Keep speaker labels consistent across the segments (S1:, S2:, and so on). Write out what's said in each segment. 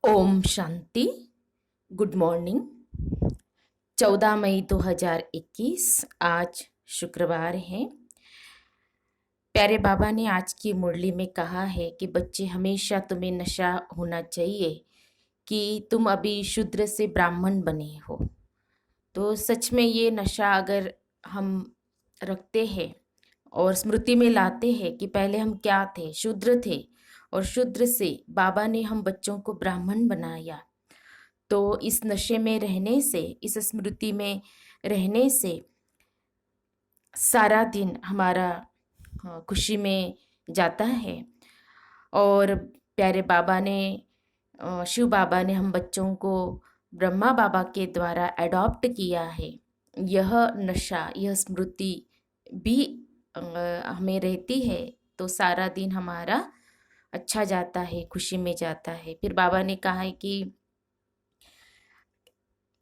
S1: Om Shanti. Good morning. 14 मई 2021 आज शुक्रवार है। प्यारे बाबा ने आज की मुरली में कहा है कि बच्चे, हमेशा तुम्हें नशा होना चाहिए कि तुम अभी शूद्र से ब्राह्मण बने हो। तो सच में ये नशा अगर हम रखते हैं और स्मृति में लाते हैं कि पहले हम क्या थे, शूद्र थे, और शूद्र से बाबा ने हम बच्चों को ब्राह्मण बनाया, तो इस नशे में रहने से, इस स्मृति में रहने से सारा दिन हमारा खुशी में जाता है। और प्यारे बाबा ने, शिव बाबा ने हम बच्चों को ब्रह्मा बाबा के द्वारा अडॉप्ट किया है। यह नशा, यह स्मृति भी हमें रहती है तो सारा दिन हमारा अच्छा जाता है, खुशी में जाता है। फिर बाबा ने कहा है कि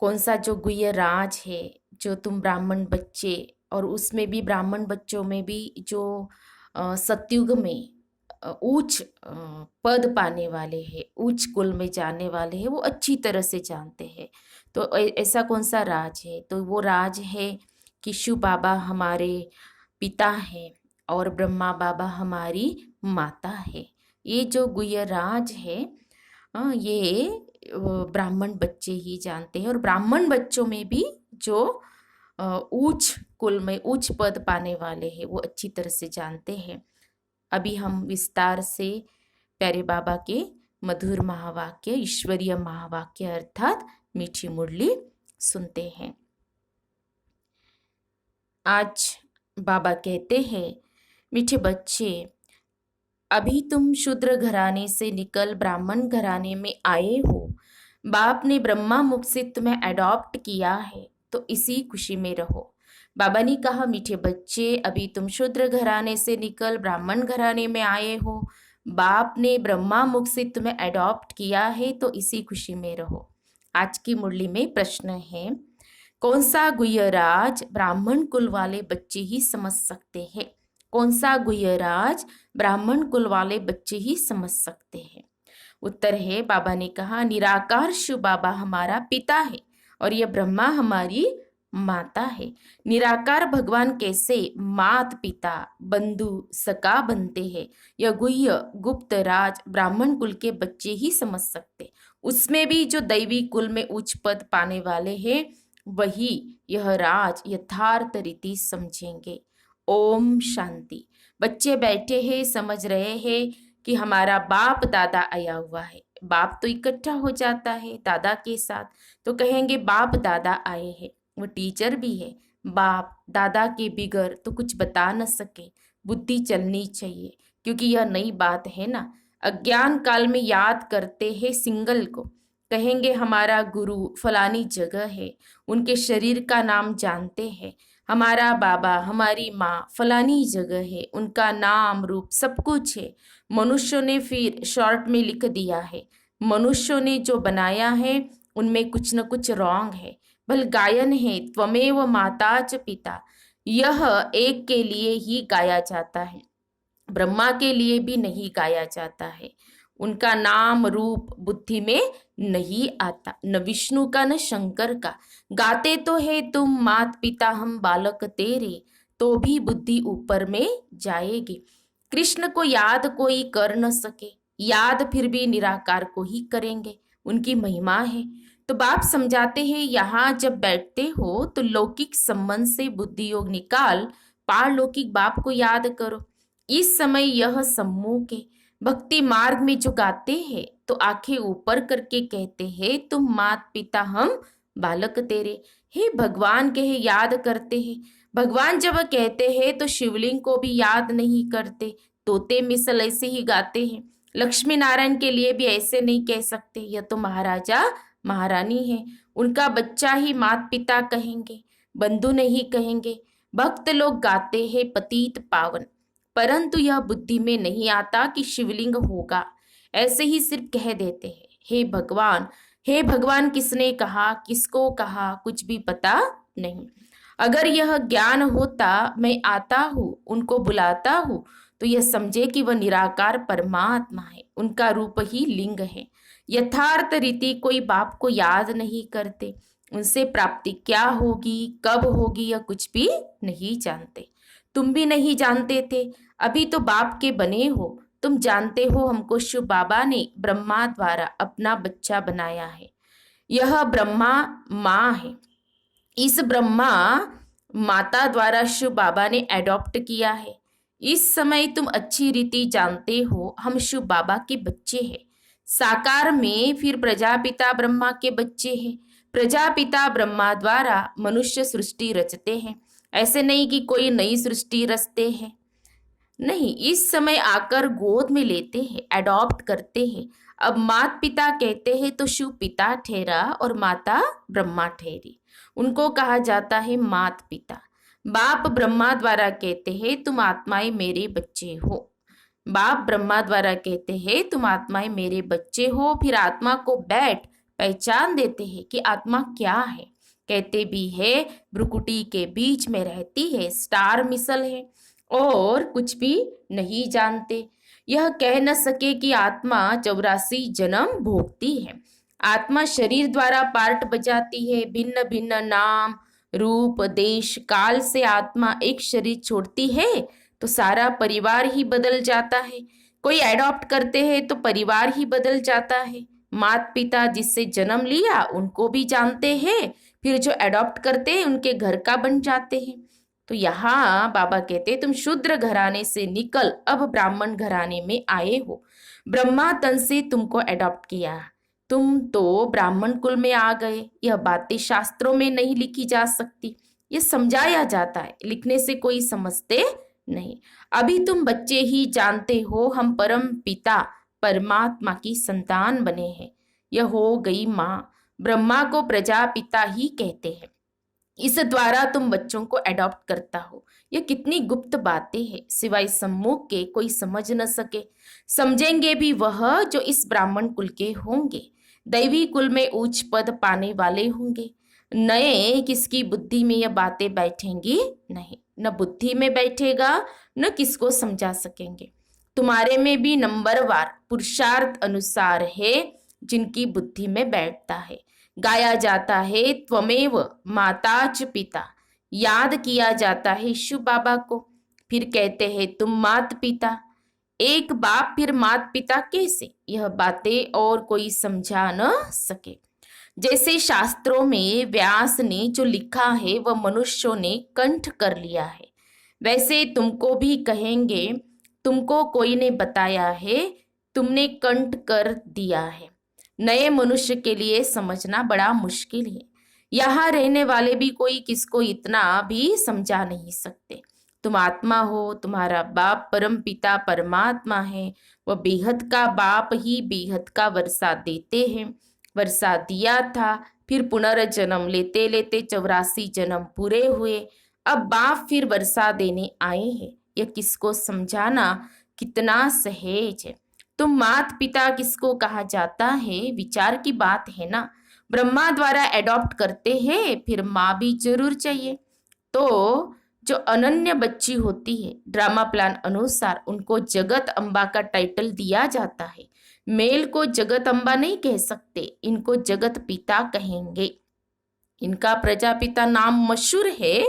S1: कौन सा जो गुह्य राज है, जो तुम ब्राह्मण बच्चे, और उसमें भी ब्राह्मण बच्चों में भी जो सतयुग में उच्च पद पाने वाले हैं, उच्च कुल में जाने वाले हैं, वो अच्छी तरह से जानते हैं। तो ऐसा कौन सा राज है? तो वो राज है कि शिव बाबा हमारे पिता है और ब्रह्मा बाबा हमारी माता है। ये जो गुह्य राज है, ये ब्राह्मण बच्चे ही जानते हैं। और ब्राह्मण बच्चों में भी जो उच्च कुल में उच्च पद पाने वाले हैं, वो अच्छी तरह से जानते हैं। अभी हम विस्तार से प्यारे बाबा के मधुर महावाक्य, ईश्वरीय महावाक्य अर्थात मीठी मुरली सुनते हैं। आज बाबा कहते हैं, मीठे बच्चे, अभी तुम शूद्र घराने से निकल ब्राह्मण घराने में आए हो। बाप ने ब्रह्मा मुख से तुम्हें अडॉप्ट किया है, तो इसी खुशी में रहो। बाबा ने कहा, मीठे बच्चे, अभी तुम शूद्र घराने से निकल ब्राह्मण घराने में आए हो। बाप ने ब्रह्मा मुख से तुम्हें अडॉप्ट किया है, तो इसी खुशी में रहो। आज की मुरली में प्रश्न है, कौन सा गुह्य राज ब्राह्मण कुल वाले बच्चे ही समझ सकते हैं? कौन सा गुह्य राज ब्राह्मण कुल वाले बच्चे ही समझ सकते हैं? उत्तर है, बाबा ने कहा, निराकार शिव बाबा हमारा पिता है और यह ब्रह्मा हमारी माता है। निराकार भगवान कैसे मात पिता बंधु सका बनते हैं, यह गुह्य गुप्त राज ब्राह्मण कुल के बच्चे ही समझ सकते। उसमें भी जो दैवी कुल में उच्च पद पाने वाले हैं, वही यह राज यथार्थ रीति समझेंगे। ओम शांति। बच्चे बैठे हैं, समझ रहे हैं कि हमारा बाप दादा आया हुआ है। बाप तो इकट्ठा हो जाता है दादा के साथ, तो कहेंगे बाप दादा आए हैं। वो टीचर भी है। बाप दादा के बिगर तो कुछ बता न सके, बुद्धि चलनी चाहिए, क्योंकि यह नई बात है ना। अज्ञान काल में याद करते हैं सिंगल को, कहेंगे हमारा गुरु फलानी जगह है, उनके शरीर का नाम जानते हैं। हमारा बाबा हमारी माँ फलानी जगह है, उनका नाम रूप सब कुछ है। मनुष्यों ने फिर शॉर्ट में लिख दिया है। मनुष्यों ने जो बनाया है उनमें कुछ न कुछ रॉन्ग है। भल गायन है, त्वमेव माता च पिता, यह एक के लिए ही गाया जाता है, ब्रह्मा के लिए भी नहीं गाया जाता है। उनका नाम रूप बुद्धि में नहीं आता, न विष्णु का न शंकर का। गाते तो है तुम मात पिता हम बालक तेरे, तो भी बुद्धि ऊपर में जाएगी। कृष्ण को याद कोई कर न सके, याद फिर भी निराकार को ही करेंगे, उनकी महिमा है। तो बाप समझाते हैं, यहाँ जब बैठते हो तो लौकिक संबंध से बुद्धि योग निकाल पारलौकिक बाप को याद करो। इस समय यह सम्मुख के भक्ति मार्ग में जो गाते हैं तो आंखें ऊपर करके कहते हैं, तुम मात पिता हम बालक तेरे। हे भगवान कहे याद करते हैं। भगवान जब कहते हैं तो शिवलिंग को भी याद नहीं करते, तोते मिसल ऐसे ही गाते हैं। लक्ष्मी नारायण के लिए भी ऐसे नहीं कह सकते, यह तो महाराजा महारानी है, उनका बच्चा ही मात पिता कहेंगे, बंधु नहीं कहेंगे। भक्त लोग गाते हैं पतित पावन, परंतु यह बुद्धि में नहीं आता कि शिवलिंग होगा, ऐसे ही सिर्फ कह देते हैं हे भगवान। हे भगवान किसने कहा, किसको कहा, कुछ भी पता नहीं। अगर यह ज्ञान होता, मैं आता हूँ उनको बुलाता हूँ, तो यह समझे कि वह निराकार परमात्मा है, उनका रूप ही लिंग है। यथार्थ रीति कोई बाप को याद नहीं करते, उनसे प्राप्ति क्या होगी, कब होगी, यह कुछ भी नहीं जानते। तुम भी नहीं जानते थे, अभी तो बाप के बने हो। तुम जानते हो हमको शिव बाबा ने ब्रह्मा द्वारा अपना बच्चा बनाया है। यह ब्रह्मा माँ है। इस ब्रह्मा माता द्वारा शिव बाबा ने एडॉप्ट किया है। इस समय तुम अच्छी रीति जानते हो हम शिव बाबा के बच्चे हैं। साकार में फिर प्रजापिता ब्रह्मा के बच्चे हैं। प्रजापिता ब्रह्मा द्वारा मनुष्य सृष्टि रचते हैं। ऐसे नहीं कि कोई नई सृष्टि रचते हैं, नहीं, इस समय आकर गोद में लेते हैं, एडॉप्ट करते हैं। अब माता पिता कहते हैं तो शिव पिता ठहरा और माता ब्रह्मा ठहरी, उनको कहा जाता है मात पिता। बाप ब्रह्मा द्वारा कहते हैं तुम आत्माएं मेरे बच्चे हो। बाप ब्रह्मा द्वारा कहते हैं तुम आत्माएं मेरे बच्चे हो। फिर आत्मा को बैठ पहचान देते हैं कि आत्मा क्या है। कहते भी है भ्रुकुटी के बीच में रहती है, स्टार मिसल है और कुछ भी नहीं जानते। यह कह न सके कि आत्मा 84 जन्म भोगती है। आत्मा शरीर द्वारा पार्ट बजाती है, भिन्न भिन्न नाम रूप देश काल से आत्मा एक शरीर छोड़ती है तो सारा परिवार ही बदल जाता है। कोई एडॉप्ट करते हैं तो परिवार ही बदल जाता है। माता पिता जिससे जन्म लिया उनको भी जानते हैं, फिर जो एडॉप्ट करते हैं उनके घर का बन जाते हैं। तो यहाँ बाबा कहते तुम शूद्र घराने से निकल अब ब्राह्मण घराने में आए हो। ब्रह्मा तन से तुमको एडॉप्ट किया, तुम तो ब्राह्मण कुल में आ गए। यह बातें शास्त्रों में नहीं लिखी जा सकती, ये समझाया जाता है, लिखने से कोई समझते नहीं। अभी तुम बच्चे ही जानते हो हम परम पिता परमात्मा की संतान बने हैं। यह हो गई माँ। ब्रह्मा को प्रजापिता ही कहते हैं। इस द्वारा तुम बच्चों को एडॉप्ट करता हो। ये कितनी गुप्त बातें हैं, सिवाय सम्मुख के कोई समझ न सके। समझेंगे भी वह जो इस ब्राह्मण कुल के होंगे, दैवी कुल में उच्च पद पाने वाले होंगे। नए किसकी बुद्धि में यह बातें बैठेंगी नहीं, न बुद्धि में बैठेगा न किसको समझा सकेंगे। तुम्हारे में भी नंबरवार पुरुषार्थ अनुसार है जिनकी बुद्धि में बैठता है। गाया जाता है त्वमेव माताच पिता, याद किया जाता है शिव बाबा को। फिर कहते हैं तुम मात पिता, एक बाप फिर मात पिता कैसे, यह बातें और कोई समझा न सके। जैसे शास्त्रों में व्यास ने जो लिखा है वह मनुष्यों ने कंठ कर लिया है, वैसे तुमको भी कहेंगे तुमको कोई ने बताया है, तुमने कंठ कर दिया है। नए मनुष्य के लिए समझना बड़ा मुश्किल है। यहाँ रहने वाले भी कोई किसको इतना भी समझा नहीं सकते। तुम आत्मा हो, तुम्हारा बाप परम पिता परमात्मा है। वह बेहद का बाप ही बेहद का वर्षा देते हैं। वर्षा दिया था, फिर पुनर्जन्म लेते लेते 84 जन्म पूरे हुए। अब बाप फिर वर्षा देने आए हैं। यह किसको समझाना कितना सहज है। तुम मात पिता किसको कहा जाता है, विचार की बात है ना। ब्रह्मा द्वारा एडॉप्ट करते हैं, फिर माँ भी जरूर चाहिए। तो जो अनन्य बच्ची होती है, ड्रामा प्लान अनुसार उनको जगत अम्बा का टाइटल दिया जाता है। मेल को जगत अम्बा नहीं कह सकते, इनको जगत पिता कहेंगे। इनका प्रजापिता नाम मशहूर है।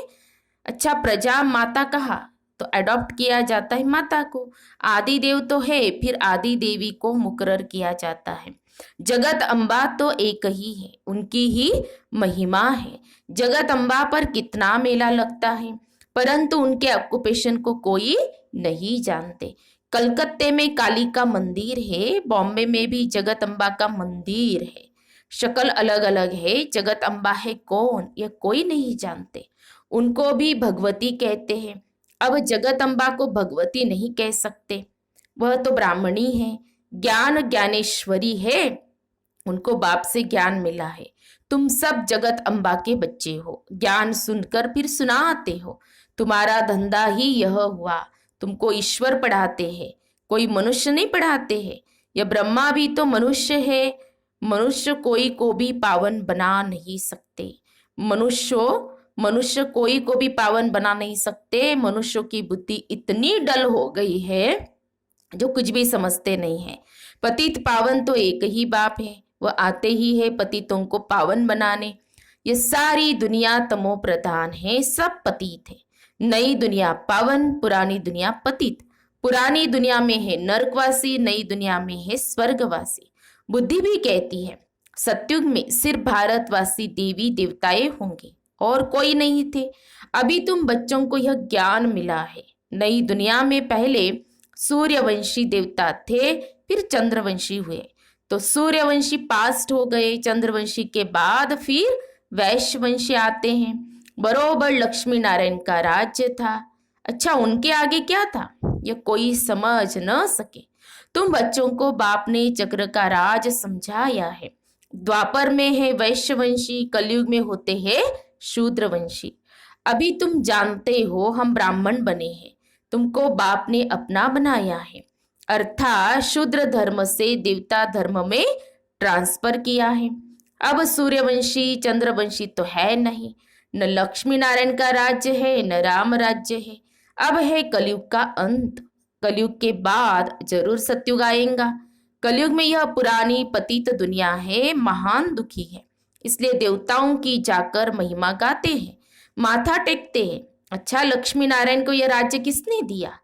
S1: अच्छा, प्रजा माता कहा तो अडॉप्ट किया जाता है माता को। आदि देव तो है, फिर आदि देवी को मुकर्रर किया जाता है। जगत अम्बा तो एक ही है, उनकी ही महिमा है। जगत अम्बा पर कितना मेला लगता है, परंतु उनके ऑक्यूपेशन को कोई नहीं जानते। कलकत्ते में काली का मंदिर है, बॉम्बे में भी जगत अम्बा का मंदिर है। शक्ल अलग अलग है, जगत अम्बा है कौन यह कोई नहीं जानते। उनको भी भगवती कहते हैं। अब जगत अम्बा को भगवती नहीं कह सकते, वह तो ब्राह्मणी है, ज्ञान ज्ञानेश्वरी है, उनको बाप से ज्ञान मिला है। तुम सब जगत अम्बा के बच्चे हो, ज्ञान सुनकर फिर सुनाते हो। तुम्हारा धंधा ही यह हुआ। तुमको ईश्वर पढ़ाते हैं, कोई मनुष्य नहीं पढ़ाते हैं। यह ब्रह्मा भी तो मनुष्य है। मनुष्य कोई को भी पावन बना नहीं सकते। मनुष्य कोई को भी पावन बना नहीं सकते। मनुष्यों की बुद्धि इतनी डल हो गई है जो कुछ भी समझते नहीं है। पतित पावन तो एक ही बाप है, वह आते ही है पतितों को पावन बनाने। ये सारी दुनिया तमो प्रधान है, सब पतित है। नई दुनिया पावन, पुरानी दुनिया पतित। पुरानी दुनिया में है नरकवासी, नई दुनिया में है स्वर्गवासी। बुद्धि भी कहती है सतयुग में सिर्फ भारतवासी देवी देवताएं होंगे और कोई नहीं थे। अभी तुम बच्चों को यह ज्ञान मिला है। नई दुनिया में पहले सूर्यवंशी देवता थे, फिर चंद्रवंशी हुए। तो सूर्यवंशी पास्ट हो गए, चंद्रवंशी के बाद फिर वैश्यवंशी आते हैं। बरोबर लक्ष्मी नारायण का राज्य था। अच्छा, उनके आगे क्या था यह कोई समझ न सके। तुम बच्चों को बाप ने चक्र का राज समझाया है। द्वापर में है वैश्यवंशी, कलयुग में होते हैं शूद्रवंशी। अभी तुम जानते हो हम ब्राह्मण बने हैं, तुमको बाप ने अपना बनाया है, अर्थात शूद्र धर्म से देवता धर्म में ट्रांसफर किया है। अब सूर्यवंशी चंद्रवंशी तो है नहीं, न लक्ष्मी नारायण का राज्य है न राम राज्य है। अब है कलयुग का अंत। कलयुग के बाद जरूर सतयुग आएगा। कलयुग में यह पुरानी पतित दुनिया है, महान दुखी है। इसलिए देवताओं की जाकर महिमा गाते हैं, माथा टेकते हैं। अच्छा, लक्ष्मी नारायण को यह राज्य किसने दिया?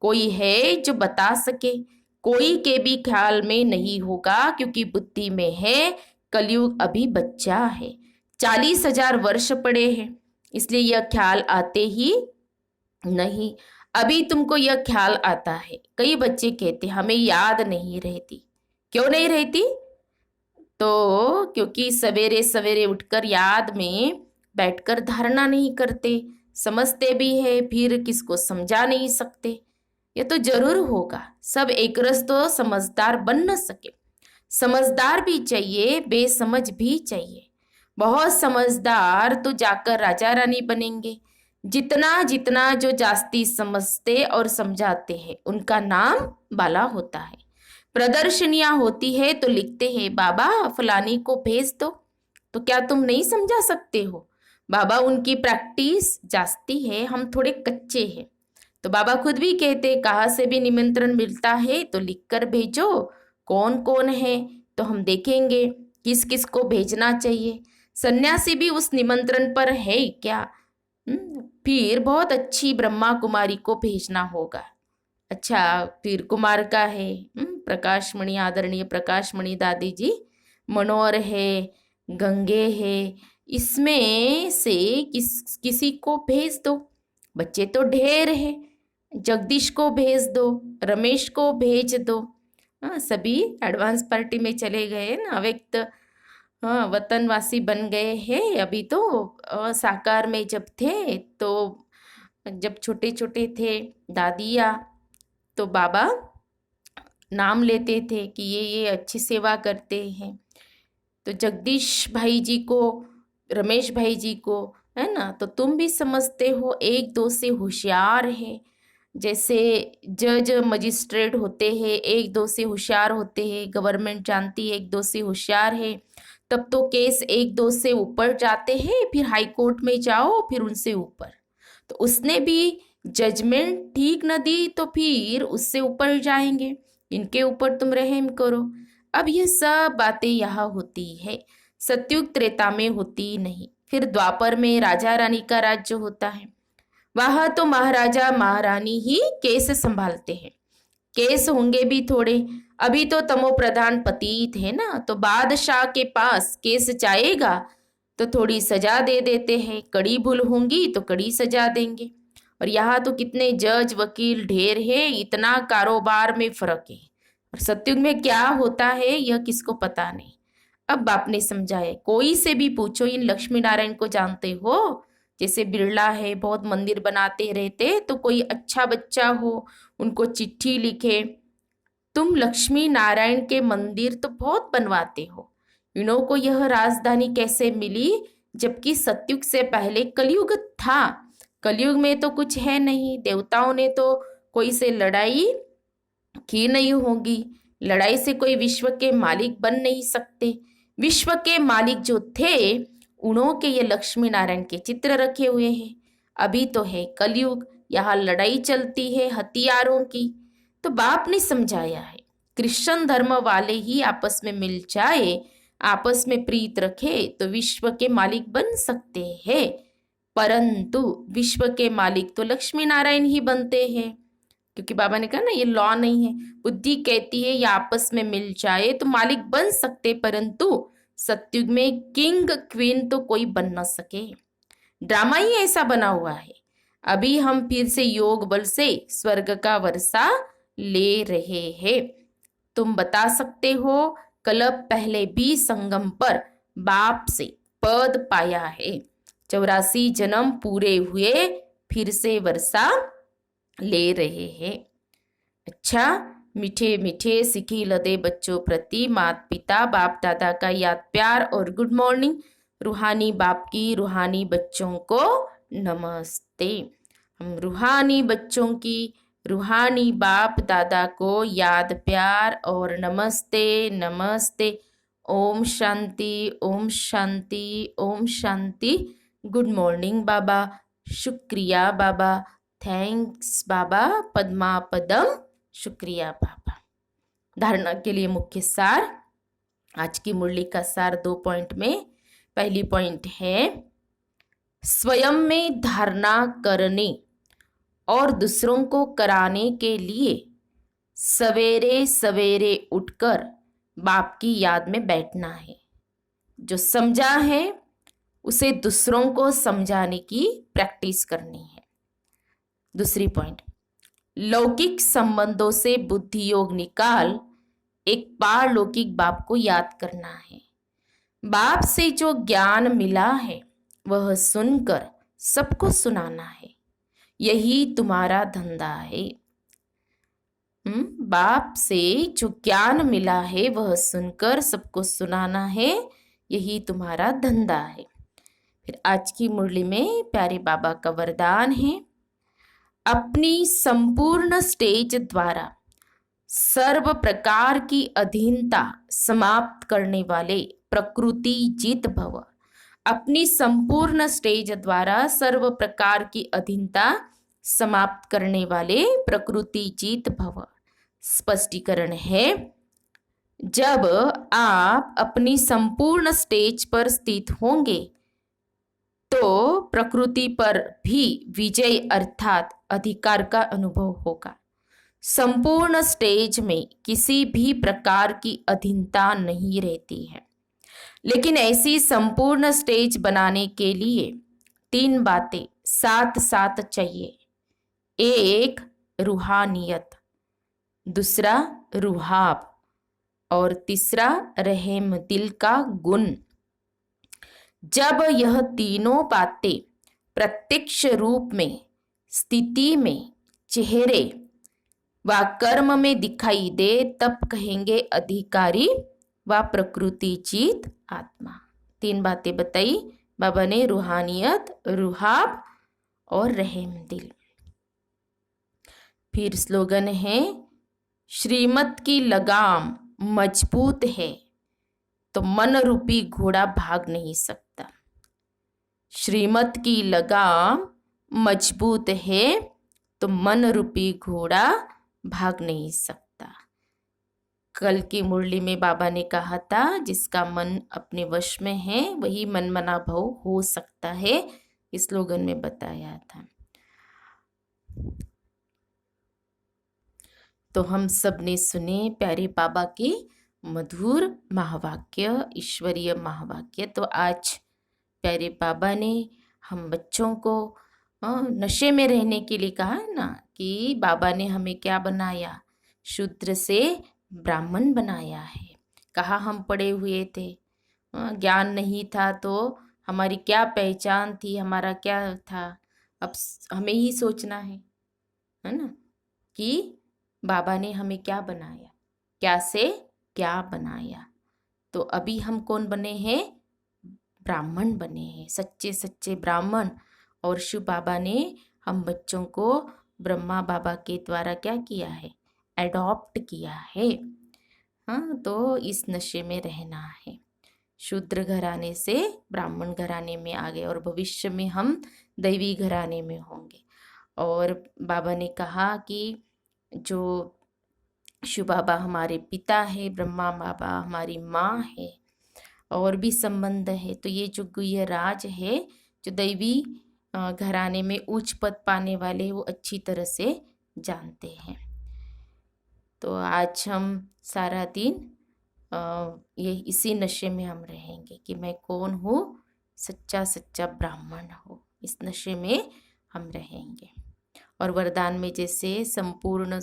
S1: कोई है जो बता सके? कोई के भी ख्याल में नहीं होगा, क्योंकि बुद्धि में है कलयुग अभी बच्चा है। 40,000 वर्ष पड़े हैं, इसलिए यह ख्याल आते ही नहीं। अभी तुमको यह ख्याल आता है। कई बच्चे कहते हमें याद नहीं रहती। क्यों नहीं रहती? तो क्योंकि सवेरे सवेरे उठकर याद में बैठकर धारणा नहीं करते, समझते भी है फिर किसको समझा नहीं सकते। ये तो जरूर होगा। सब एकरस तो समझदार बन न सके। समझदार भी चाहिए, बेसमझ भी चाहिए। बहुत समझदार तो जाकर राजा रानी बनेंगे। जितना जितना जो जास्ती समझते और समझाते हैं उनका नाम बाला होता है। प्रदर्शनियां होती है तो लिखते हैं बाबा फलानी को भेज दो। तो क्या तुम नहीं समझा सकते हो? बाबा उनकी प्रैक्टिस जास्ती है, हम थोड़े कच्चे हैं। तो बाबा खुद भी कहते कहाँ से भी निमंत्रण मिलता है तो लिखकर भेजो, कौन कौन है तो हम देखेंगे किस किस को भेजना चाहिए। सन्यासी भी उस निमंत्रण पर है क्या? फिर बहुत अच्छी ब्रह्मा कुमारी को भेजना होगा। अच्छा, फिर कुमार का है प्रकाशमणि, आदरणीय प्रकाशमणि दादी जी, मनोहर है, गंगे है। इसमें से किसी को भेज दो। बच्चे तो ढेर है, जगदीश को भेज दो, रमेश को भेज दो। हाँ, सभी एडवांस पार्टी में चले गए ना, अव्यक्त हाँ वतनवासी बन गए हैं। अभी तो साकार में जब थे तो जब छोटे छोटे थे दादिया, तो बाबा नाम लेते थे कि ये अच्छी सेवा करते हैं। तो जगदीश भाई जी को, रमेश भाई जी को, है ना, तो तुम भी समझते हो एक दो से होशियार है। जैसे जज मजिस्ट्रेट होते हैं, एक दो से होशियार होते हैं। गवर्नमेंट जानती है एक दो से होशियार है, तब तो केस एक दो से ऊपर जाते हैं, फिर हाई कोर्ट में जाओ, फिर उनसे ऊपर। तो उसने भी जजमेंट ठीक न दी तो फिर उससे ऊपर जाएंगे। इनके ऊपर तुम रहम करो। अब ये सब बातें यहाँ होती है, सतयुग त्रेता में होती नहीं। फिर द्वापर में राजा रानी का राज्य होता है। वह तो महाराजा महारानी ही केस संभालते हैं। केस होंगे भी थोड़े। अभी तो तमो प्रधान पतित है ना, तो बादशाह के पास केस जाएगा तो थोड़ी सजा दे देते हैं। कड़ी भूल होंगी तो कड़ी सजा देंगे। और यहाँ तो कितने जज वकील ढेर है, इतना कारोबार में फर्क है। और सतयुग में क्या होता है यह किसको पता नहीं। अब बाप ने समझाया, कोई से भी पूछो इन लक्ष्मी नारायण को जानते हो? जैसे बिरला है, बहुत मंदिर बनाते रहते, तो कोई अच्छा बच्चा हो उनको चिट्ठी लिखे, तुम लक्ष्मी नारायण के मंदिर तो बहुत बनवाते हो, इन्हों को यह राजधानी कैसे मिली? जबकि सतयुग से पहले कलयुग था। कलयुग में तो कुछ है नहीं। देवताओं ने तो कोई से लड़ाई की नहीं होगी। लड़ाई से कोई विश्व के मालिक बन नहीं सकते। विश्व के मालिक जो थे उनों के ये लक्ष्मी नारायण के चित्र रखे हुए हैं। अभी तो है कलयुग, यहाँ लड़ाई चलती है हथियारों की। तो बाप ने समझाया है कृष्ण धर्म वाले ही आपस में मिल जाए, आपस में प्रीत रखे तो विश्व के मालिक बन सकते हैं। परंतु विश्व के मालिक तो लक्ष्मी नारायण ही बनते हैं, क्योंकि बाबा ने कहा ना ये लॉ नहीं है। बुद्धि कहती है ये आपस में मिल जाए तो मालिक बन सकते, परंतु सत्युग में किंग क्वीन तो कोई बन न सके। ड्रामा ही ऐसा बना हुआ है। अभी हम फिर से योग बल से स्वर्ग का वर्षा ले रहे हैं। तुम बता सकते हो कल्प पहले भी संगम पर बाप से पद पाया है, 84 जन्म पूरे हुए फिर से वर्षा ले रहे हैं। अच्छा, मीठे मीठे सिखी लदे बच्चों प्रति माता पिता बाप दादा का याद प्यार और गुड मॉर्निंग। रूहानी बाप की रूहानी बच्चों को नमस्ते। हम रूहानी बच्चों की रूहानी बाप दादा को याद प्यार और नमस्ते नमस्ते। ओम शांति ओम शांति ओम शांति। गुड मॉर्निंग बाबा, शुक्रिया बाबा, थैंक्स बाबा, पद्मा पदम, शुक्रिया बाबा। धारणा के लिए मुख्य सार, आज की मुरली का सार 2 पॉइंट में। पहली पॉइंट है स्वयं में धारणा करने और दूसरों को कराने के लिए सवेरे सवेरे उठकर बाप की याद में बैठना है। जो समझा है उसे दूसरों को समझाने की प्रैक्टिस करनी है। दूसरी पॉइंट, लौकिक संबंधों से बुद्धि योग निकाल एक पारलौकिक बाप को याद करना है। बाप से जो ज्ञान मिला है वह सुनकर सबको सुनाना है, यही तुम्हारा धंधा है। बाप से जो ज्ञान मिला है वह सुनकर सबको सुनाना है, यही तुम्हारा धंधा है। फिर आज की मुरली में प्यारे बाबा का वरदान है, अपनी संपूर्ण स्टेज द्वारा सर्व प्रकार की अधीनता समाप्त करने वाले प्रकृति जीत भव। अपनी संपूर्ण स्टेज द्वारा सर्व प्रकार की अधीनता समाप्त करने वाले प्रकृति जीत भव। स्पष्टीकरण है, जब आप अपनी संपूर्ण स्टेज पर स्थित होंगे तो प्रकृति पर भी विजय अर्थात अधिकार का अनुभव होगा। संपूर्ण स्टेज में किसी भी प्रकार की अधीनता नहीं रहती है, लेकिन ऐसी संपूर्ण स्टेज बनाने के लिए 3 बातें साथ साथ चाहिए। एक रूहानियत, दूसरा रूहाब और तीसरा रहम दिल का गुण। जब यह तीनों बातें प्रत्यक्ष रूप में, स्थिति में, चेहरे व कर्म में दिखाई दे तब कहेंगे अधिकारी व प्रकृति जीत आत्मा। 3 बातें बताई बाबा ने, रूहानियत, रूहाब और रहम दिल। फिर स्लोगन है, श्रीमत की लगाम मजबूत है तो मन रूपी घोड़ा भाग नहीं सकता। श्रीमत की लगाम मजबूत है तो मन रूपी घोड़ा भाग नहीं सकता। कल की मुरली में बाबा ने कहा था, जिसका मन अपने वश में है वही मनमना भव हो सकता है, इस स्लोगन में बताया था। तो हम सब ने सुने प्यारे बाबा के मधुर महावाक्य, ईश्वरीय महावाक्य। तो आज प्यारे बाबा ने हम बच्चों को नशे में रहने के लिए कहा है ना, कि बाबा ने हमें क्या बनाया, शूद्र से ब्राह्मण बनाया है। कहाँ हम पढ़े हुए थे, ज्ञान नहीं था तो हमारी क्या पहचान थी, हमारा क्या था। अब हमें ही सोचना है ना, कि बाबा ने हमें क्या बनाया, क्या से क्या बनाया। तो अभी हम कौन बने हैं, ब्राह्मण बने हैं, सच्चे सच्चे ब्राह्मण। और शिव बाबा ने हम बच्चों को ब्रह्मा बाबा के द्वारा क्या किया है, एडॉप्ट किया है। हाँ, तो इस नशे में रहना है। शूद्र घराने से ब्राह्मण घराने में आ गए और भविष्य में हम दैवी घराने में होंगे। और बाबा ने कहा कि जो शिव बाबा हमारे पिता है, ब्रह्मा बाबा हमारी माँ है, और भी संबंध है। तो ये जो गुह्य राज है, जो दैवी घराने में उच्च पद पाने वाले, वो अच्छी तरह से जानते हैं। तो आज हम सारा दिन ये इसी नशे में हम रहेंगे कि मैं कौन हूँ, सच्चा सच्चा ब्राह्मण हो। इस नशे में हम रहेंगे। और वरदान में जैसे संपूर्ण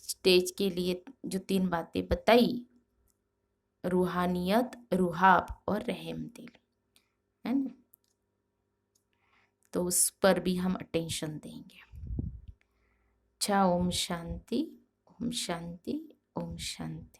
S1: स्टेज के लिए जो 3 बातें बताई, रूहानियत, रूहाब और रहम दिल, है ना, तो उस पर भी हम अटेंशन देंगे। अच्छा, ओम शांति, ओम शांति, ओम शांति।